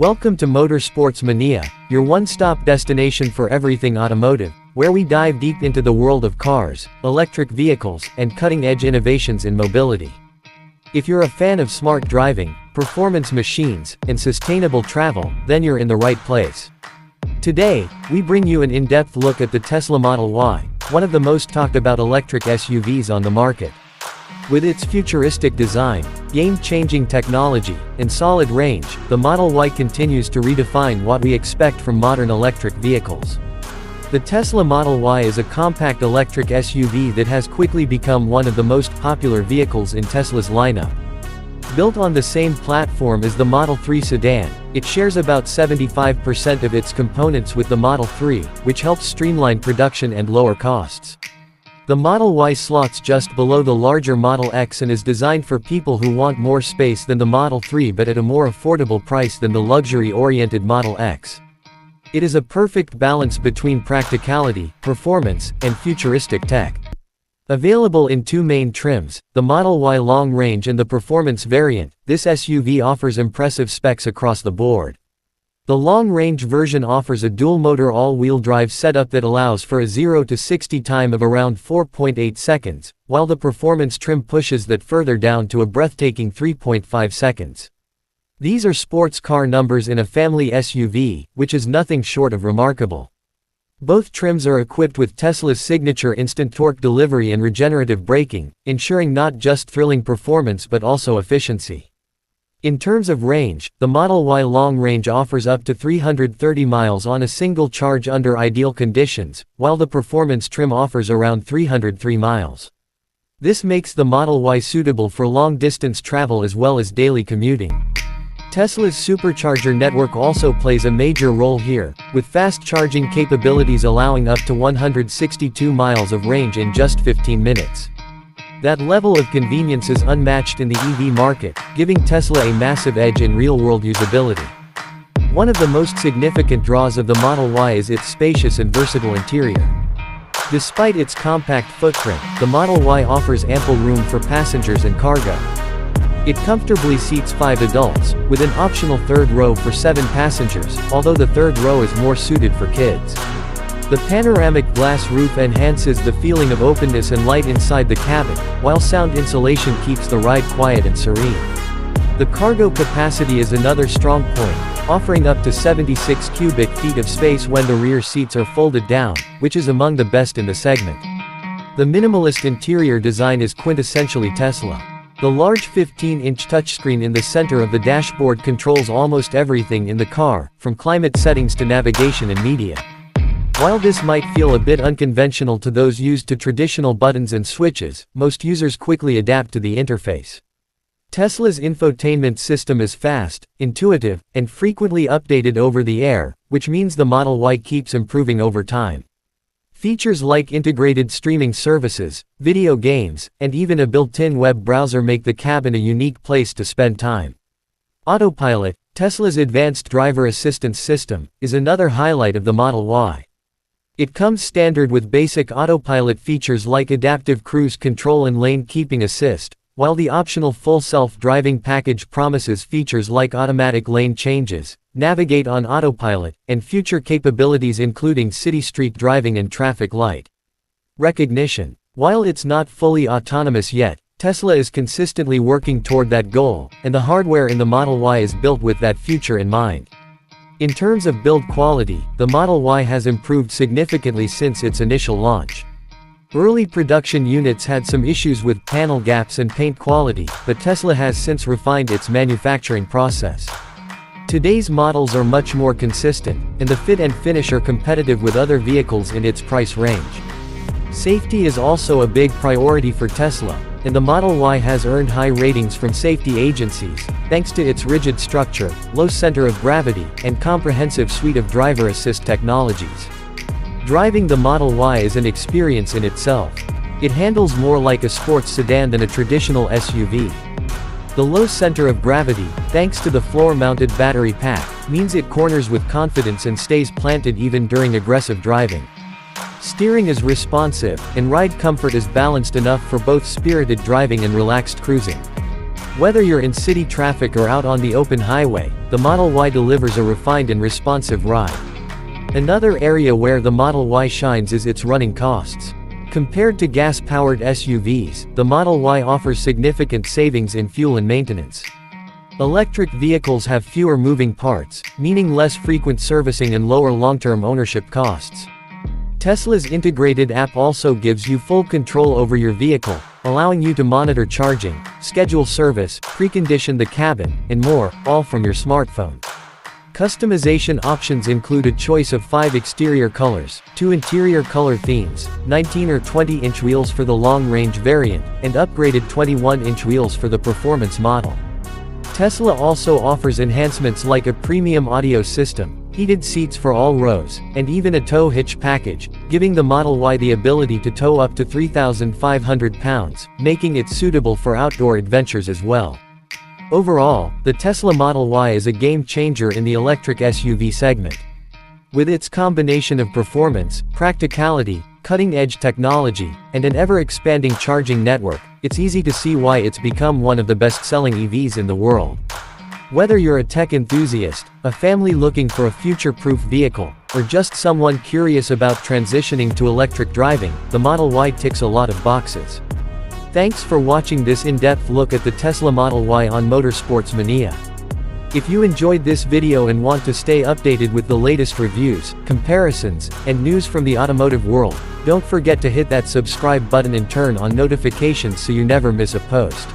Welcome to Motorsports Mania, your one-stop destination for everything automotive, where we dive deep into the world of cars, electric vehicles, and cutting-edge innovations in mobility. If you're a fan of smart driving, performance machines, and sustainable travel, then you're in the right place. Today, we bring you an in-depth look at the Tesla Model Y, one of the most talked about electric SUVs on the market. With its futuristic design, game-changing technology, and solid range, the Model Y continues to redefine what we expect from modern electric vehicles. The Tesla Model Y is a compact electric SUV that has quickly become one of the most popular vehicles in Tesla's lineup. Built on the same platform as the Model 3 sedan, it shares about 75% of its components with the Model 3, which helps streamline production and lower costs. The Model Y slots just below the larger Model X and is designed for people who want more space than the Model 3 but at a more affordable price than the luxury-oriented Model X. It is a perfect balance between practicality, performance, and futuristic tech. Available in two main trims, the Model Y Long Range and the Performance variant, this SUV offers impressive specs across the board. The long-range version offers a dual-motor all-wheel drive setup that allows for a 0 to 60 time of around 4.8 seconds, while the performance trim pushes that further down to a breathtaking 3.5 seconds. These are sports car numbers in a family SUV, which is nothing short of remarkable. Both trims are equipped with Tesla's signature instant torque delivery and regenerative braking, ensuring not just thrilling performance but also efficiency. In terms of range, the Model Y Long Range offers up to 330 miles on a single charge under ideal conditions, while the Performance trim offers around 303 miles. This makes the Model Y suitable for long-distance travel as well as daily commuting. Tesla's Supercharger network also plays a major role here, with fast charging capabilities allowing up to 162 miles of range in just 15 minutes. That level of convenience is unmatched in the EV market, giving Tesla a massive edge in real-world usability. One of the most significant draws of the Model Y is its spacious and versatile interior. Despite its compact footprint, the Model Y offers ample room for passengers and cargo. It comfortably seats 5 adults, with an optional third row for 7 passengers, although the third row is more suited for kids. The panoramic glass roof enhances the feeling of openness and light inside the cabin, while sound insulation keeps the ride quiet and serene. The cargo capacity is another strong point, offering up to 76 cubic feet of space when the rear seats are folded down, which is among the best in the segment. The minimalist interior design is quintessentially Tesla. The large 15-inch touchscreen in the center of the dashboard controls almost everything in the car, from climate settings to navigation and media. While this might feel a bit unconventional to those used to traditional buttons and switches, most users quickly adapt to the interface. Tesla's infotainment system is fast, intuitive, and frequently updated over the air, which means the Model Y keeps improving over time. Features like integrated streaming services, video games, and even a built-in web browser make the cabin a unique place to spend time. Autopilot, Tesla's advanced driver assistance system, is another highlight of the Model Y. It comes standard with basic autopilot features like adaptive cruise control and lane keeping assist, while the optional full self-driving package promises features like automatic lane changes, navigate on autopilot, and future capabilities including city-street driving and traffic light recognition. While it's not fully autonomous yet, Tesla is consistently working toward that goal, and the hardware in the Model Y is built with that future in mind. In terms of build quality, the Model Y has improved significantly since its initial launch. Early production units had some issues with panel gaps and paint quality, but Tesla has since refined its manufacturing process. Today's models are much more consistent, and the fit and finish are competitive with other vehicles in its price range. Safety is also a big priority for Tesla, and the Model Y has earned high ratings from safety agencies, thanks to its rigid structure, low center of gravity, and comprehensive suite of driver assist technologies. Driving the Model Y is an experience in itself. It handles more like a sports sedan than a traditional SUV. The low center of gravity, thanks to the floor-mounted battery pack, means it corners with confidence and stays planted even during aggressive driving. Steering is responsive, and ride comfort is balanced enough for both spirited driving and relaxed cruising. Whether you're in city traffic or out on the open highway, the Model Y delivers a refined and responsive ride. Another area where the Model Y shines is its running costs. Compared to gas-powered SUVs, the Model Y offers significant savings in fuel and maintenance. Electric vehicles have fewer moving parts, meaning less frequent servicing and lower long-term ownership costs. Tesla's integrated app also gives you full control over your vehicle, allowing you to monitor charging, schedule service, precondition the cabin, and more, all from your smartphone. Customization options include a choice of 5 exterior colors, 2 interior color themes, 19 or 20-inch wheels for the long-range variant, and upgraded 21-inch wheels for the performance model. Tesla also offers enhancements like a premium audio system, heated seats for all rows, and even a tow hitch package, giving the Model Y the ability to tow up to 3,500 pounds, making it suitable for outdoor adventures as well. Overall, the Tesla Model Y is a game-changer in the electric SUV segment. With its combination of performance, practicality, cutting-edge technology, and an ever-expanding charging network, it's easy to see why it's become one of the best-selling EVs in the world. Whether you're a tech enthusiast, a family looking for a future-proof vehicle, or just someone curious about transitioning to electric driving, the Model Y ticks a lot of boxes. Thanks for watching this in-depth look at the Tesla Model Y on Motorsports Mania. If you enjoyed this video and want to stay updated with the latest reviews, comparisons, and news from the automotive world, don't forget to hit that subscribe button and turn on notifications so you never miss a post.